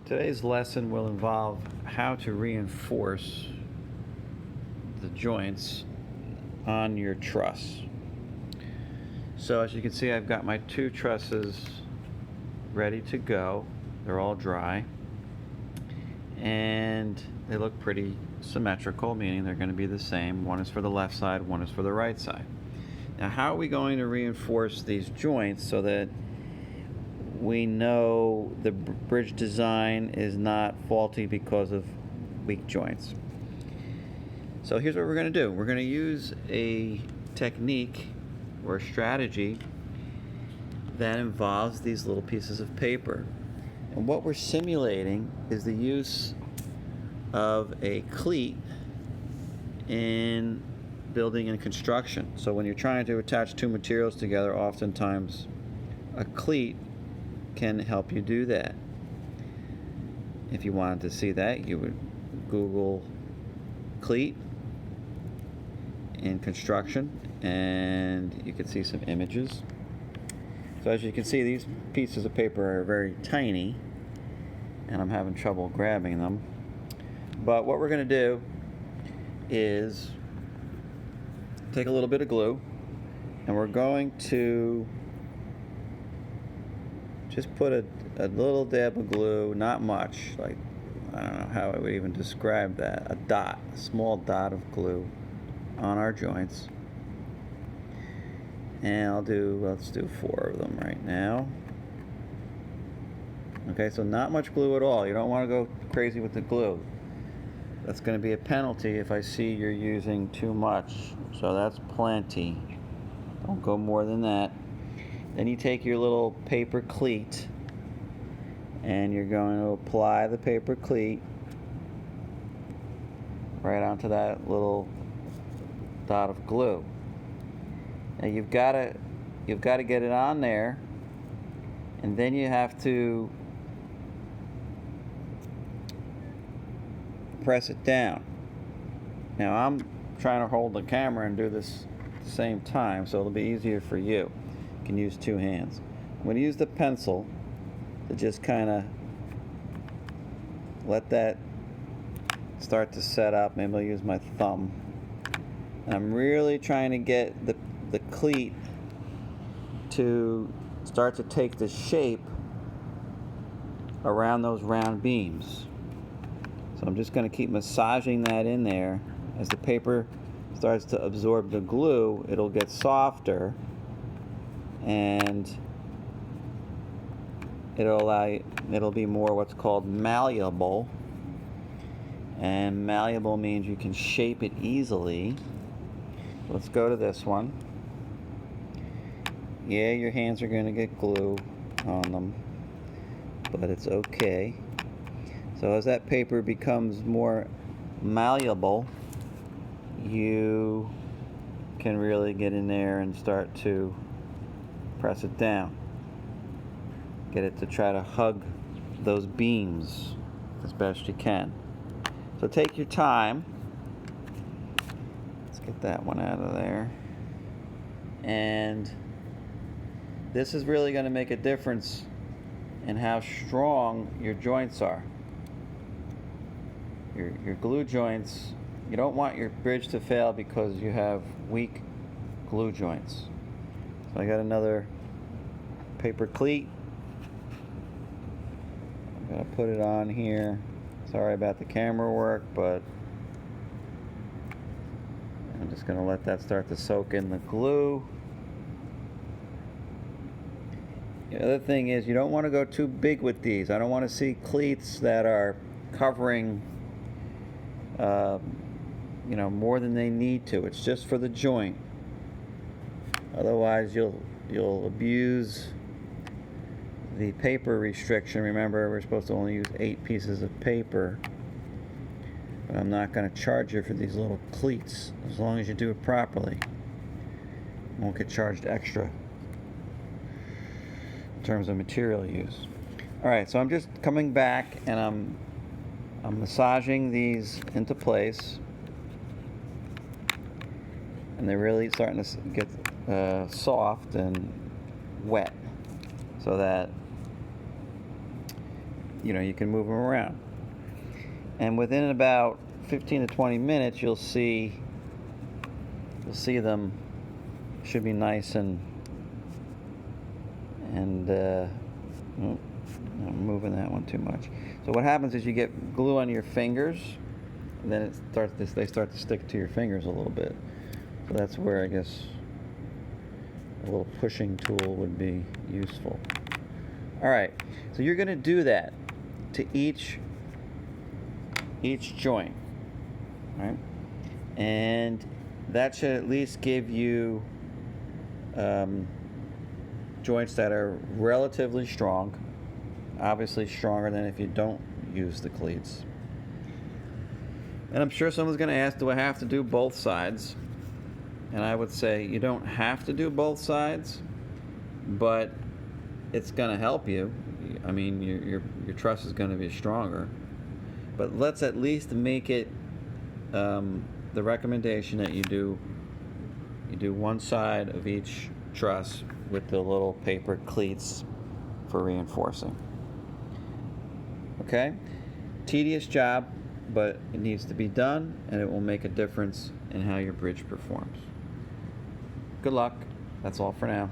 Today's lesson will involve how to reinforce the joints on your truss. So as you can see, I've got my two trusses ready to go. They're all dry and they look pretty symmetrical, meaning they're going to be the same. One is for the left side, one is for the right side. Now, how are we going to reinforce these joints so that we know the bridge design is not faulty because of weak joints? So here's what we're going to do. We're going to use a technique or a strategy that involves these little pieces of paper. And what we're simulating is the use of a cleat in building and construction. So when you're trying to attach two materials together, oftentimes a cleat can help you do that. If you wanted to see that, you would Google cleat in construction and you could see some images. So as you can see, these pieces of paper are very tiny and I'm having trouble grabbing them. But what we're going to do is take a little bit of glue and we're going to just put a little dab of glue, not much, like, I don't know how I would even describe that, a small dot of glue on our joints. And let's do 4 of them right now. Okay, so not much glue at all. You don't want to go crazy with the glue. That's going to be a penalty if I see you're using too much. So that's plenty. Don't go more than that. Then you take your little paper cleat and you're going to apply the paper cleat right onto that little dot of glue. Now you've got to get it on there, and then you have to press it down. Now I'm trying to hold the camera and do this at the same time, so it'll be easier for you. You can use 2 hands. I'm going to use the pencil to just kind of let that start to set up. Maybe I'll use my thumb. And I'm really trying to get the cleat to start to take the shape around those round beams. So I'm just going to keep massaging that in there. As the paper starts to absorb the glue, it'll get softer and it'll be more what's called malleable. And malleable means you can shape it easily. Let's go to this one. Yeah, your hands are going to get glue on them, but it's okay. So as that paper becomes more malleable, you can really get in there and start to press it down. Get it to try to hug those beams as best you can. So take your time. Let's get that one out of there. And this is really going to make a difference in how strong your joints are. Your glue joints, you don't want your bridge to fail because you have weak glue joints. So I got another paper cleat. I'm going to put it on here. Sorry about the camera work, but I'm just going to let that start to soak in the glue. The other thing is you don't want to go too big with these. I don't want to see cleats that are covering more than they need to. It's just for the joint. Otherwise you'll abuse the paper restriction. Remember, we're supposed to only use 8 pieces of paper. But I'm not going to charge you for these little cleats as long as you do it properly. You won't get charged extra in terms of material use. Alright, so I'm just coming back and I'm massaging these into place. And they're really starting to get soft and wet so that you can move them around. And within about 15 to 20 minutes, you'll see them should be nice and oh, I'm moving that one too much. So what happens is you get glue on your fingers, and then they start to stick to your fingers a little bit. So that's where I guess a little pushing tool would be useful. All right, so you're going to do that to each joint, right? And that should at least give you joints that are relatively strong, obviously stronger than if you don't use the cleats. And I'm sure someone's going to ask, do I have to do both sides? And I would say you don't have to do both sides, but it's going to help you. I mean, your truss is going to be stronger. But let's at least make it the recommendation that you do one side of each truss with the little paper cleats for reinforcing. Okay? Tedious job, but it needs to be done, and it will make a difference in how your bridge performs. Good luck. That's all for now.